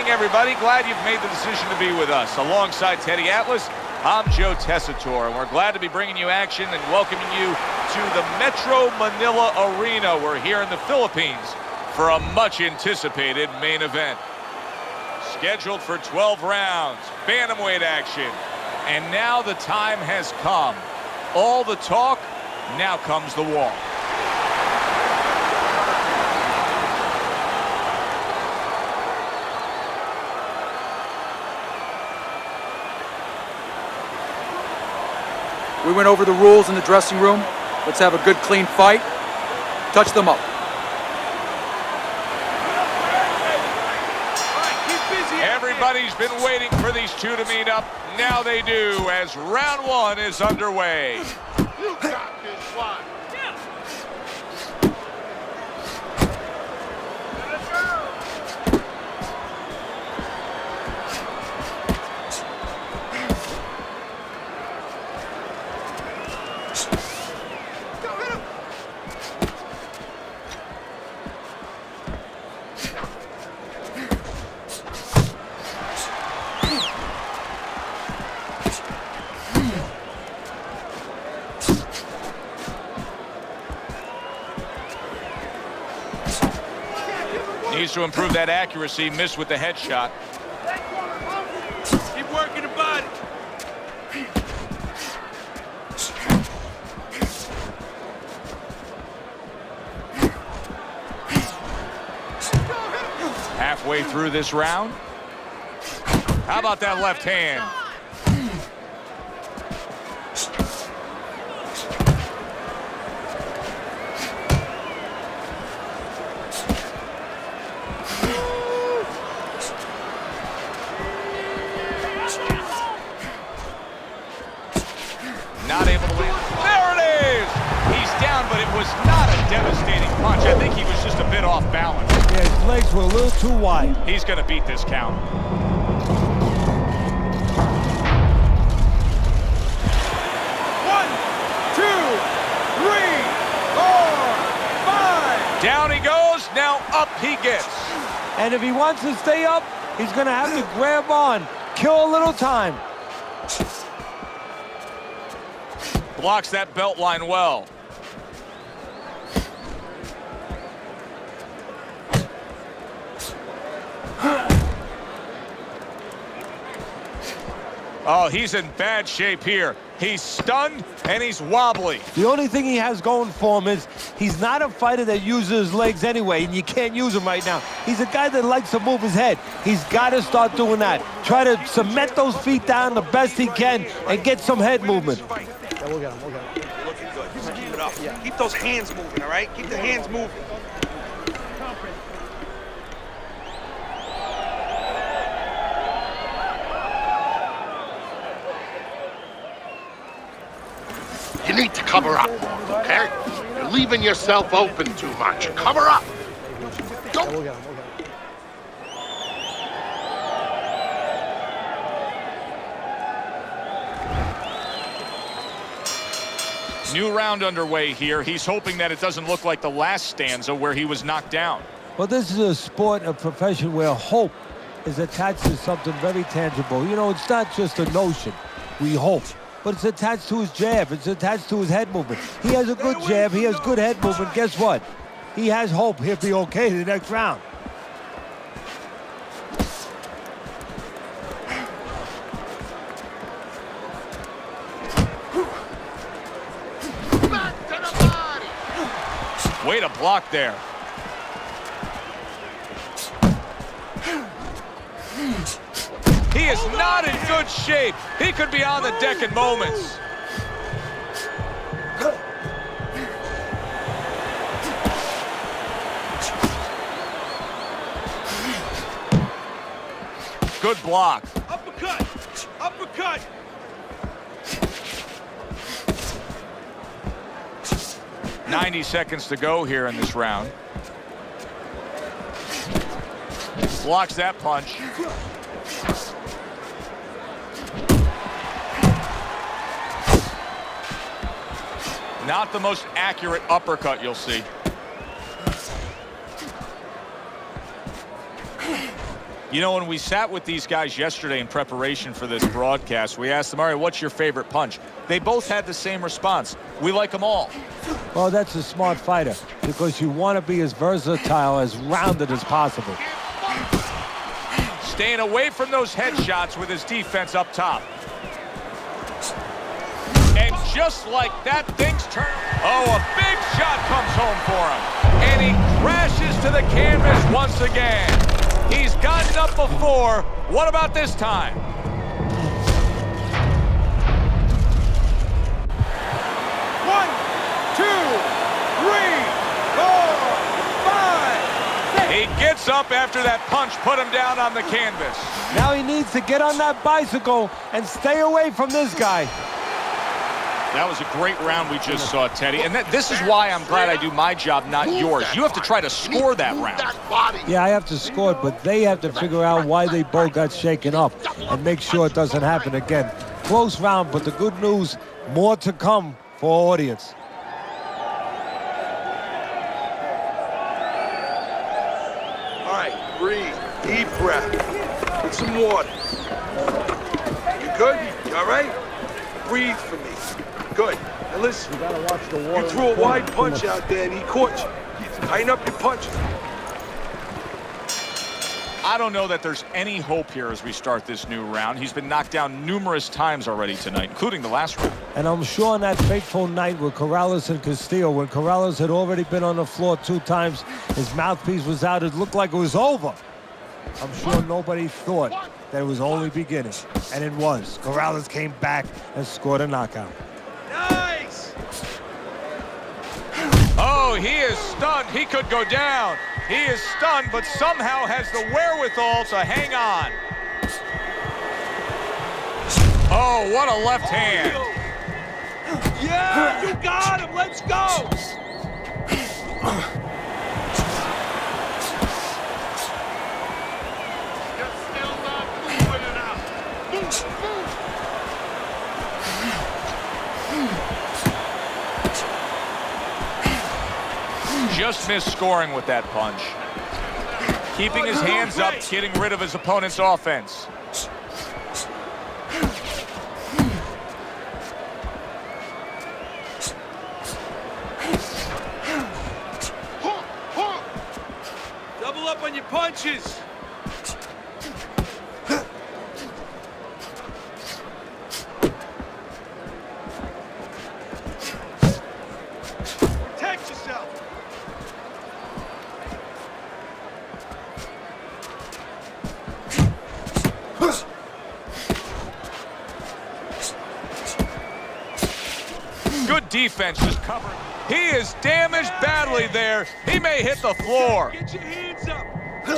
everybody. Glad you've made the decision to be with us. Alongside Teddy Atlas, I'm Joe Tessitore, and we're glad to be bringing you action and welcoming you to the Metro Manila Arena. We're here in the Philippines for a much-anticipated main event. Scheduled for 12 rounds, bantamweight action. And now the time has come. All the talk, now comes the walk. We went over the rules in the dressing room. Let's have a good, clean fight. Touch them up. Everybody's been waiting for these two to meet up. Now they do, as round one is underway. You got this one. Needs to improve that accuracy. Missed with the headshot. Keep working the body. Halfway through this round. How about that left hand? Not able to land. There it is! He's down, but it was not a devastating punch. I think he was just a bit off balance. Yeah, his legs were a little too wide. He's going to beat this count. 1, 2, 3, 4, 5. Down he goes. Now up he gets. And if he wants to stay up, he's going to have to grab on. Kill a little time. Blocks that belt line well. Oh, he's in bad shape here. He's stunned and he's wobbly. The only thing he has going for him is he's not a fighter that uses his legs anyway, and you can't use him right now. He's a guy that likes to move his head. He's got to start doing that. Try to cement those feet down the best he can and get some head movement. Yeah, we'll get him, we'll get him. Looking good. Just keep it up. Yeah. Keep those hands moving, all right? Keep the hands moving. You need to cover up, okay? You're leaving yourself open too much. Cover up. Go. Yeah, we'll get him, we'll get him. New round underway here. He's hoping that it doesn't look like the last stanza where he was knocked down. Well, this is a sport, a profession where hope is attached to something very tangible. You know, it's not just a notion. We hope. But it's attached to his jab. It's attached to his head movement. He has a good jab. He has good head movement. Guess what? He has hope he'll be okay the next round. Back to the body. Way to block there. He is not in good shape. He could be on the deck in moments. Good block. Uppercut. Uppercut. .90 seconds to go here in this round. Blocks that punch. Not the most accurate uppercut you'll see. You know, when we sat with these guys yesterday in preparation for this broadcast, we asked them, all right, what's your favorite punch? They both had the same response. We like them all. Well, that's a smart fighter because you want to be as versatile, as rounded as possible. Staying away from those headshots with his defense up top. And just like that, things turn. Oh, a big shot comes home for him. And he crashes to the canvas once again. He's gotten up before. What about this time? One, two, three, four, five, six. He gets up after that punch put him down on the canvas. Now he needs to get on that bicycle and stay away from this guy. That was a great round we just saw, Teddy. And this is why I'm glad I do my job, not yours. You have to try to score that round. Yeah, I have to score it, but they have to figure out why they both got shaken up and make sure it doesn't happen again. Close round, but the good news, more to come for our audience. All right, breathe. Deep breath. Get some water. You good? You all right? Breathe for me. Good. Now listen, You gotta watch the water. you threw a wide punch out there and he caught you. Tighten up your punches. I don't know that there's any hope here as we start this new round. He's been knocked down numerous times already tonight, including the last round. And I'm sure on that fateful night with Corrales and Castillo, when Corrales had already been on the floor 2 times, his mouthpiece was out, it looked like it was over. I'm sure nobody thought that it was only beginning, and it was. Corrales came back and scored a knockout. Nice! Oh, he is stunned. He could go down. He is stunned, but somehow has the wherewithal to hang on. Oh, what a left hand. Yeah, you got him. Let's go. You're still not moving enough. Move, move. Just missed scoring with that punch. Keeping his hands up, getting rid of his opponent's offense. Double up on your punches. Protect yourself. Good defense, just covering. He is damaged badly there. He may hit the floor. Get your hands up.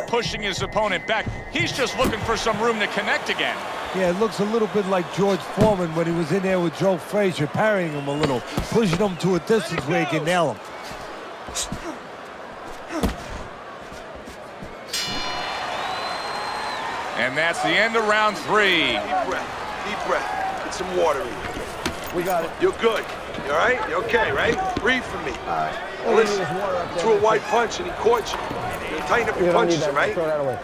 Pushing his opponent back. He's just looking for some room to connect again. Yeah, it looks a little bit like George Foreman when he was in there with Joe Frazier, parrying him a little, pushing him to a distance where he can nail him. And that's the end of round 3. Deep breath. Deep breath. Get some water in you. We got it. You're good. You all right? You okay, right? Breathe for me. All right. Now listen, you threw a wide punch and he caught you. You tighten up your punches, all right? Throw that away.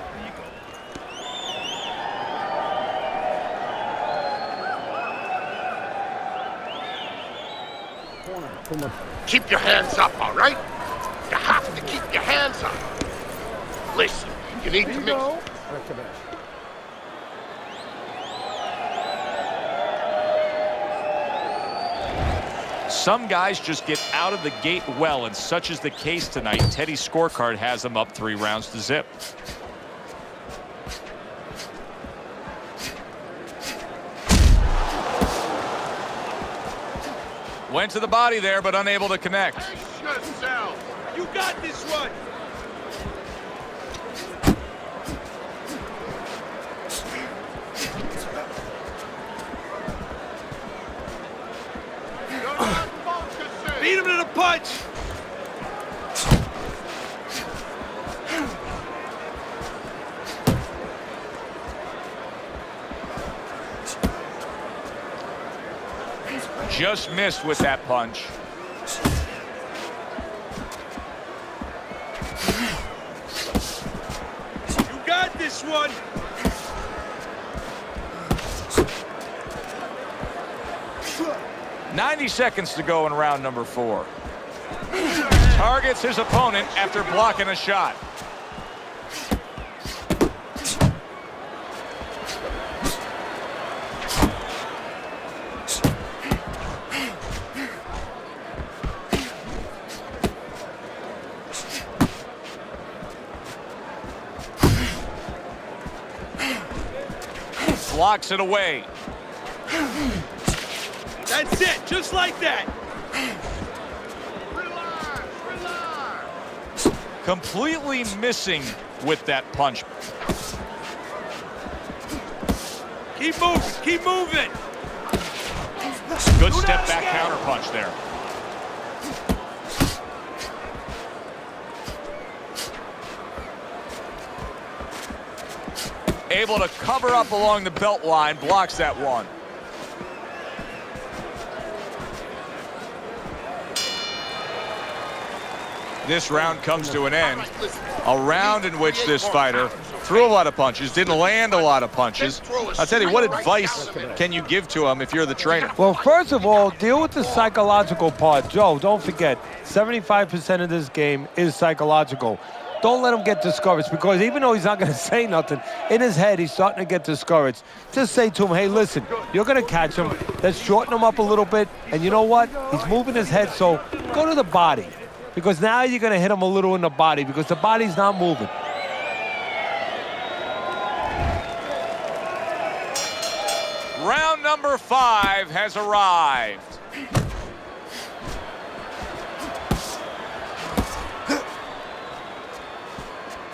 Corner. Too much. Keep your hands up, all right? You have to keep your hands up. Listen, you need to mix. Some guys just get out of the gate well, and such is the case tonight. Teddy's scorecard has him up 3 rounds to zip. Went to the body there, but unable to connect. Pace yourself. You got this one. You're not focusing. Beat him to the punch. Just missed with that punch. You got this Nice one. 90 seconds to go in round number 4. Targets his opponent after blocking a shot. Blocks it away. That's it, just like that. Completely missing with that punch. Keep moving, keep moving. Good step back counter punch there. Able to cover up along the belt line, blocks that one. This round comes to an end. A round in which this fighter threw a lot of punches, didn't land a lot of punches. I'll tell you, what advice can you give to him if you're the trainer? Well, first of all, deal with the psychological part. Joe, don't forget, 75% of this game is psychological. Don't let him get discouraged, because even though he's not going to say nothing, in his head he's starting to get discouraged. Just say to him, hey, listen, you're going to catch him. Let's shorten him up a little bit. And you know what? He's moving his head, so go to the body. Because now you're going to hit him a little in the body, because the body's not moving. Round number 5 has arrived.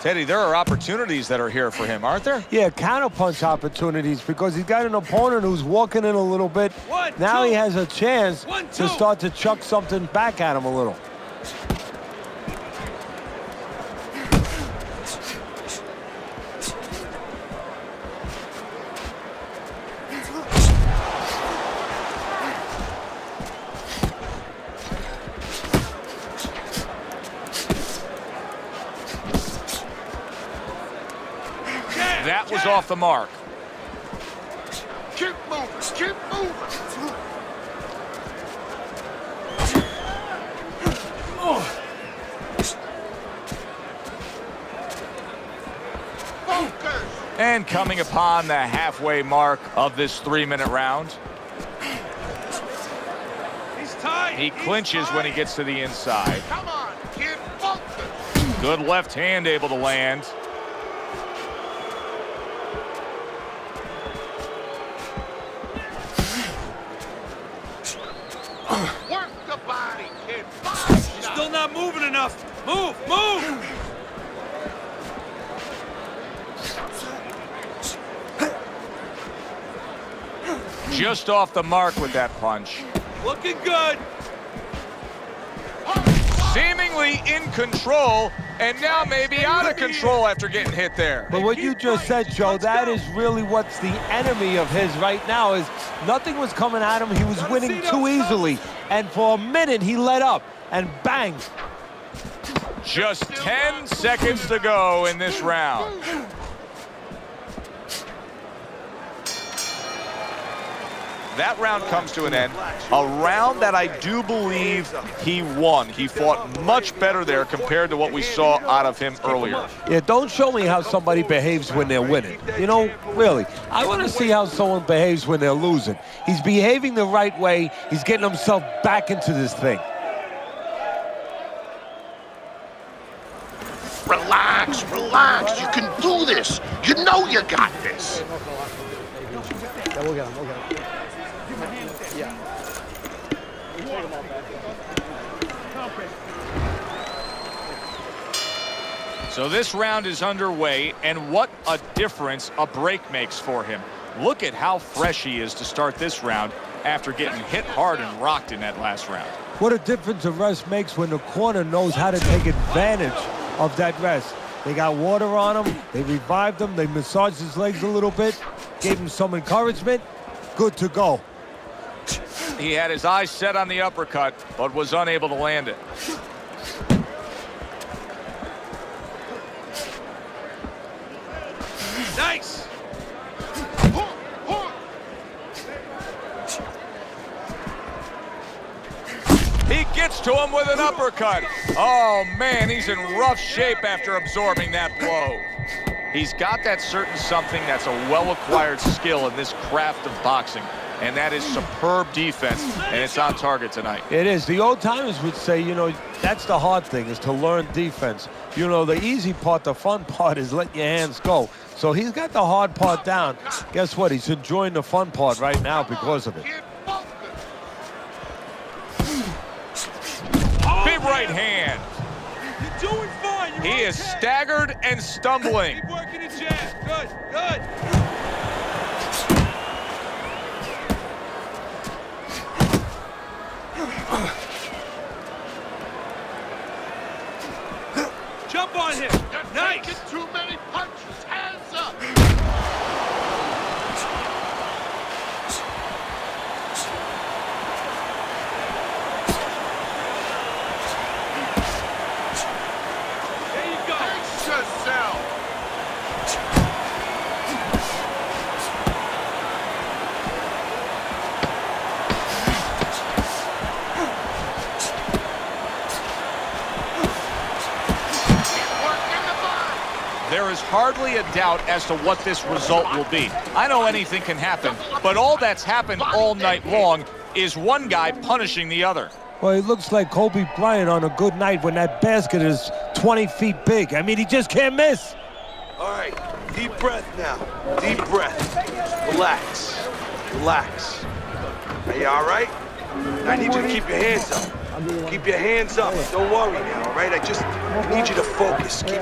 Teddy, there are opportunities that are here for him, aren't there? Yeah, counterpunch opportunities, because he's got an opponent who's walking in a little bit. Now he has a chance to start to chuck something back at him a little. That was off the mark. Keep moving, keep moving. Focus. And coming upon the halfway mark of this 3-minute round. He's tight. He clinches when he gets to the inside. Come on, kid, focus. Good left hand able to land. Work the body, kid. You're still not moving enough. Move, move. Just off the mark with that punch. Looking good. Seemingly in control, and now maybe out of control after getting hit there. But what you just said, Joe, that is really what's the enemy of his right now, is nothing was coming at him. He was winning too easily. And for a minute, he let up, and bang. Just 10 seconds to go in this round. That round comes to an end. A round that I do believe he won. He fought much better there compared to what we saw out of him earlier. Yeah, don't show me how somebody behaves when they're winning. You know, really, I want to see how someone behaves when they're losing. He's behaving the right way. He's getting himself back into this thing. Relax, relax. You can do this. You know you got this. Yeah, we'll get him, we'll get him. Yeah. So this round is underway, and what a difference a break makes for him. Look at how fresh he is to start this round after getting hit hard and rocked in that last round. What a difference a rest makes when the corner knows how to take advantage of that rest. They got water on him, they revived him, they massaged his legs a little bit, gave him some encouragement, good to go. He had his eyes set on the uppercut, but was unable to land it. to him with an uppercut. Oh, man, he's in rough shape after absorbing that blow. He's got that certain something that's a well-acquired skill in this craft of boxing, and that is superb defense, and it's on target tonight. It is. The old timers would say, you know, that's the hard thing, is to learn defense. You know, the easy part, the fun part is letting your hands go. So he's got the hard part down. Guess what? He's enjoying the fun part right now because of it. Big right hand. You're doing fine. He is staggered and stumbling. Keep working the jab. Good, good. Jump on him. You're Nice. taking too many punches. Hands up. There you go. Pace yourself. There is hardly a doubt as to what this result will be. I know anything can happen, but all that's happened all night long is one guy punishing the other. Well, he looks like Kobe Bryant on a good night when that basket is 20 feet big. I mean, he just can't miss. All right, deep breath now. Deep breath. Relax. Relax. Are you all right? I need you to keep your hands up. Keep your hands up. Don't worry now, all right? I just need you to focus. Keep...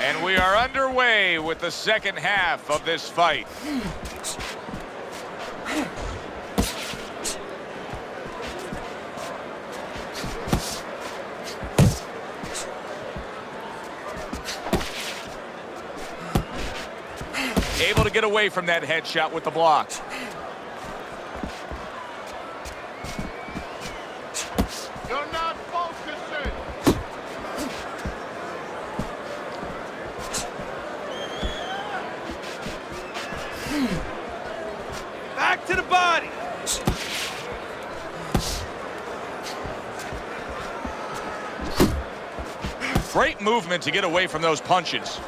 And we are underway with the second half of this fight. Able to get away from that headshot with the block. You're not focusing. Back to the body. Great movement to get away from those punches.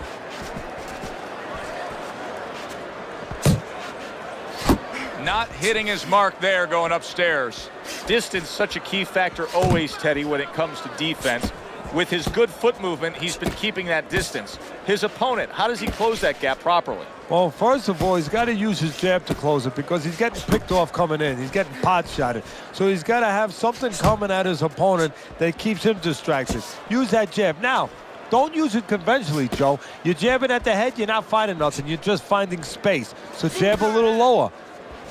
Not hitting his mark there going upstairs. Distance, such a key factor always, Teddy, when it comes to defense. With his good foot movement, he's been keeping that distance. His opponent, how does he close that gap properly? Well, first of all, he's got to use his jab to close it because he's getting picked off coming in. He's getting pot shotted. So he's got to have something coming at his opponent that keeps him distracted. Use that jab. Now, don't use it conventionally, Joe. You're jabbing at the head, you're not finding nothing. You're just finding space. So jab a little lower.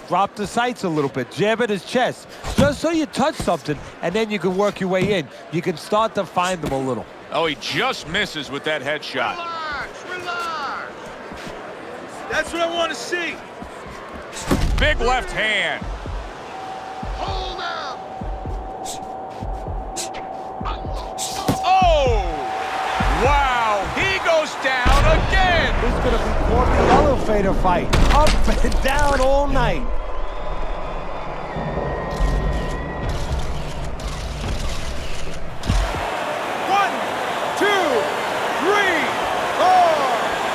Drop the sights a little bit. Jab at his chest. Just so you touch something, and then you can work your way in. You can start to find them a little. Oh, he just misses with that headshot. Relax, relax. That's what I want to see. Big left hand. Hold up. Oh! Wow, he goes down again. This is going to be called the elevator fight. Up and down all night. 1, 2, 3, 4,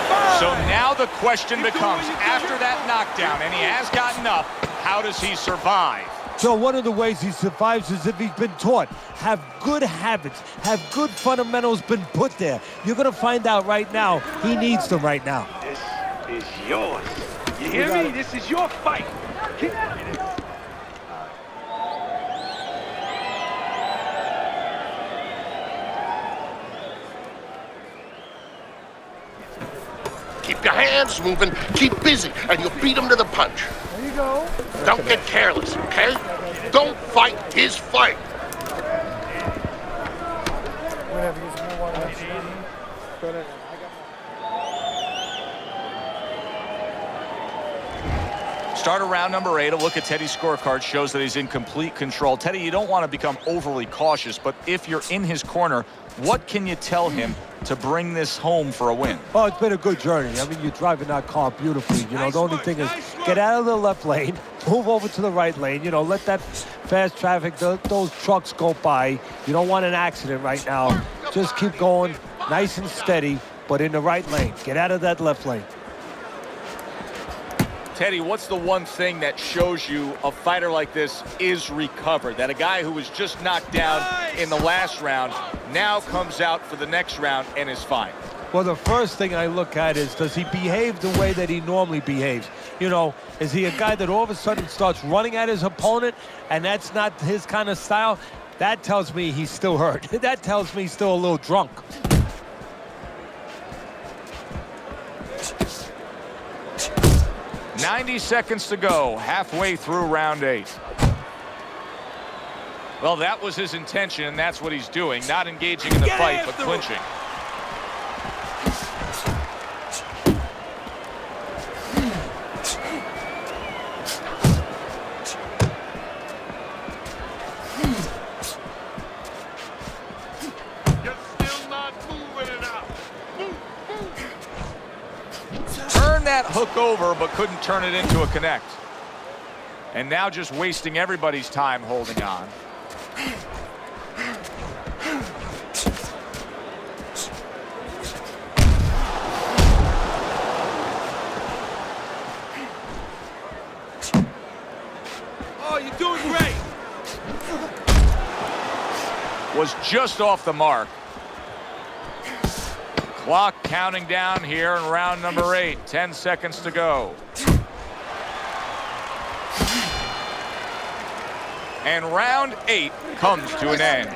5. So now the question becomes, after that knockdown, and he has gotten up, how does he survive? So one of the ways he survives is if he's been taught. Have good habits, have good fundamentals been put there. You're going to find out right now he needs them right now. This is yours. You hear me? This is your fight. Keep your hands moving. Keep busy, and you'll beat him to the punch. There you go. Don't get careless, okay? Don't fight his fight. Whatever, use more water. Go ahead. Start of round number 8. A look at Teddy's scorecard shows that he's in complete control. Teddy, you don't want to become overly cautious, but if you're in his corner, what can you tell him to bring this home for a win? Oh, it's been a good journey. I mean, you're driving that car beautifully. You know, the only thing is get out of the left lane, move over to the right lane. You know, let that fast traffic, those trucks go by. You don't want an accident right now. Just keep going nice and steady, but in the right lane. Get out of that left lane. Teddy, what's the one thing that shows you a fighter like this is recovered? That a guy who was just knocked down in the last round now comes out for the next round and is fine? Well, the first thing I look at is, does he behave the way that he normally behaves? You know, is he a guy that all of a sudden starts running at his opponent and that's not his kind of style? That tells me he's still hurt. That tells me he's still a little drunk. "90 seconds to go, halfway through round 8. Well, that was his intention, and that's what he's doing. Not engaging in the fight, but clinching. You're still not moving enough. Turned that hook over, but couldn't turn it into a connect. And now just wasting everybody's time holding on. Oh, you're doing great. Was just off the mark. Clock counting down here in round number 8. 10 seconds to go. And round 8 comes to an end.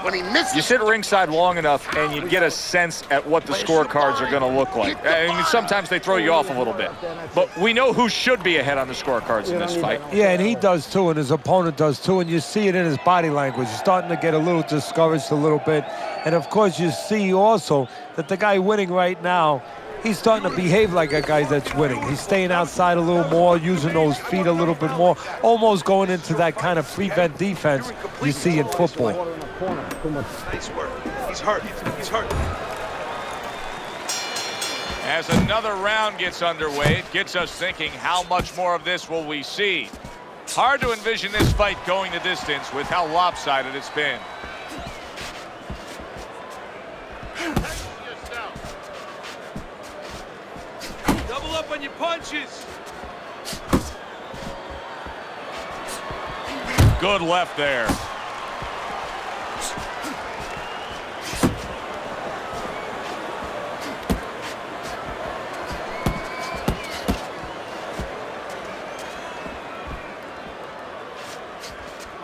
When he misses, You sit ringside long enough and you get a sense at what the scorecards are going to look like. I mean, sometimes they throw you off a little bit. But we know who should be ahead on the scorecards in this fight. Yeah, and he does too, and his opponent does too, and you see it in his body language. He's starting to get a little discouraged a little bit. And of course, you see also that the guy winning right now, he's starting to behave like a guy that's winning. He's staying outside a little more, using those feet a little bit more, almost going into that kind of prevent defense you see in football. Nice work. He's hurt. He's hurt. As another round gets underway, it gets us thinking, how much more of this will we see? Hard to envision this fight going the distance with how lopsided it's been. Double up on your punches. Good left there.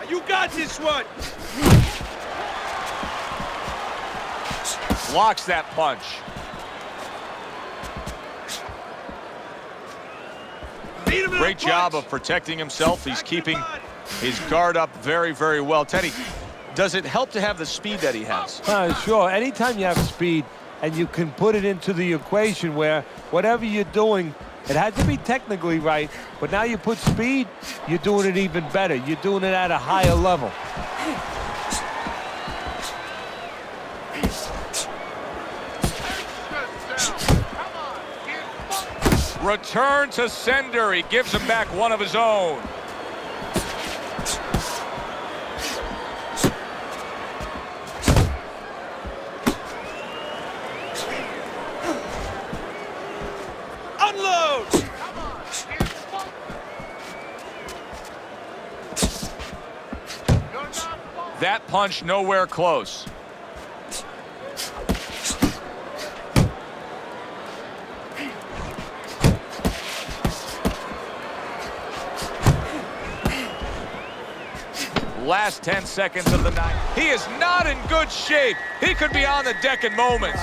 You got this one. Blocks that punch. Great job of protecting himself. He's keeping his guard up very, very well. Teddy, does it help to have the speed that he has? Sure. Anytime you have speed and you can put it into the equation where whatever you're doing, it has to be technically right, but now you put speed, you're doing it even better. You're doing it at a higher level. Return to sender. He gives him back one of his own. Unload. That punch nowhere close. Last 10 seconds of the night. He is not in good shape. He could be on the deck in moments.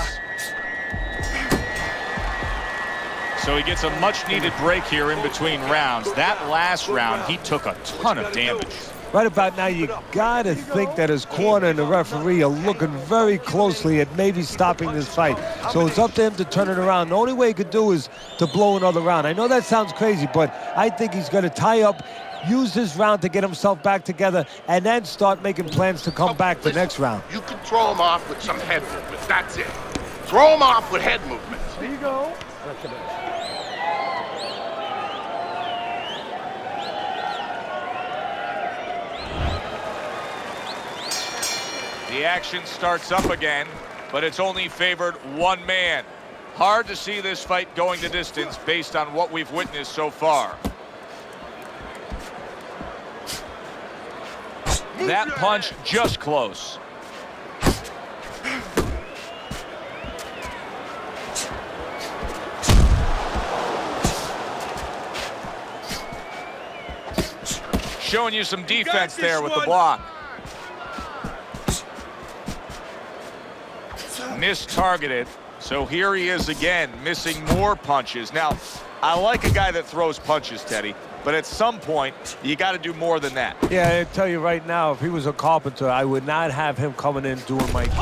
So he gets a much-needed break here in between rounds. That last round, he took a ton of damage. Right about now, you gotta think that his corner and the referee are looking very closely at maybe stopping this fight. So it's up to him to turn it around. The only way he could do is to blow another round. I know that sounds crazy, but I think he's gonna tie up, use this round to get himself back together, and then start making plans to come back the next round. You can throw him off with some head movement. That's it. Throw him off with head movement. There you go. The action starts up again, but it's only favored one man. Hard to see this fight going the distance based on what we've witnessed so far. That punch just close. Showing you some defense there with the block. Mistargeted, so here he is again, missing more punches. Now, I like a guy that throws punches, Teddy, but at some point, you got to do more than that. Yeah, I tell you right now, if he was a carpenter, I would not have him coming in doing my kick.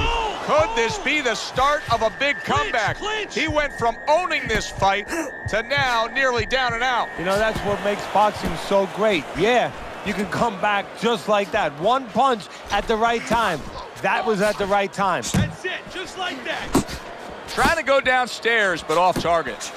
Could this be the start of a big comeback? He went from owning this fight to now nearly down and out. You know, that's what makes boxing so great. Yeah, you can come back just like that. One punch at the right time. That was at the right time. That's it, just like that. Trying to go downstairs, but off target.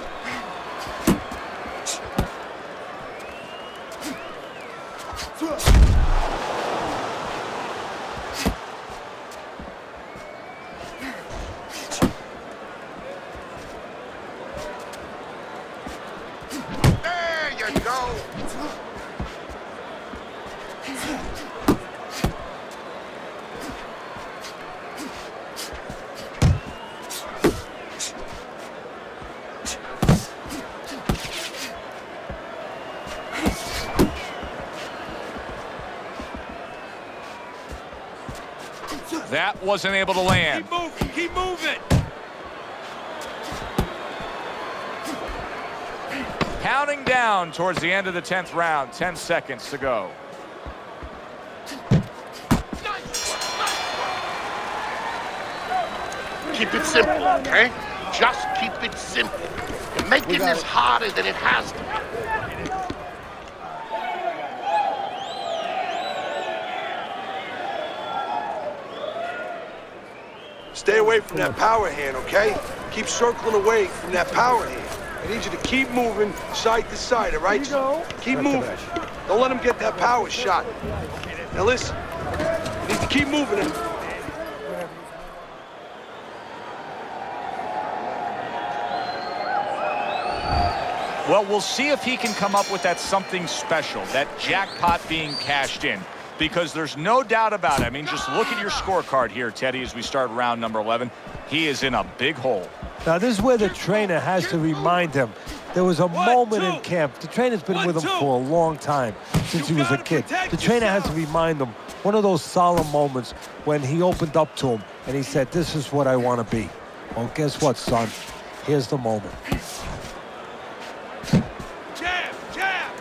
There you go. That wasn't able to land. Keep moving, keep moving. Counting down towards the end of the 10th round, 10 seconds to go. Keep it simple, okay? Just keep it simple. You're making this harder than it has to be. Stay away from that power hand, okay? Keep circling away from that power hand. I need you to keep moving side to side, all right? Keep moving. Don't let him get that power shot. Now listen, you need to keep moving him. Well, we'll see if he can come up with that something special, that jackpot being cashed in. Because there's no doubt about it. I mean, just look at your scorecard here, Teddy, as we start round number 11. He is in a big hole. Now, this is where the trainer has to remind him. There was a moment in camp. The trainer's been with him for a long time, since he was a kid. The trainer has to remind him one of those solemn moments when he opened up to him and he said, "This is what I want to be." Well, guess what, son? Here's the moment. Jab, jab.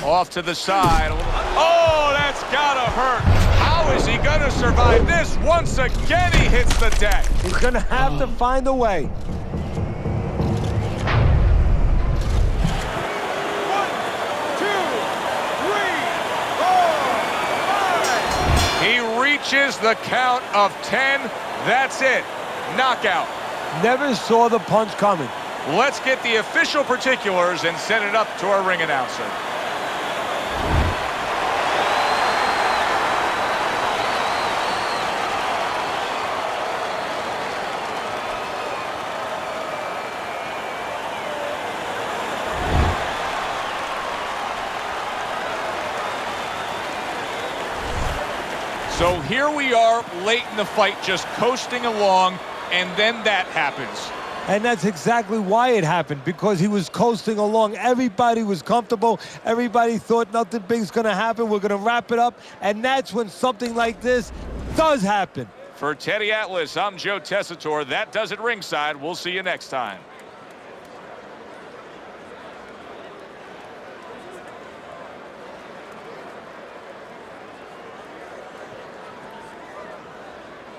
Off to the side. Oh, that's gotta hurt. How is he gonna survive this? Once again, he hits the deck. He's gonna have to find a way. 1, 2, 3, 4, 5. He reaches the count of 10. That's it. Knockout. Never saw the punch coming. Let's get the official particulars and send it up to our ring announcer. So here we are late in the fight, just coasting along, and then that happens. And that's exactly why it happened, because he was coasting along. Everybody was comfortable. Everybody thought nothing big's going to happen. We're going to wrap it up. And that's when something like this does happen. For Teddy Atlas, I'm Joe Tessitore. That does it ringside. We'll see you next time.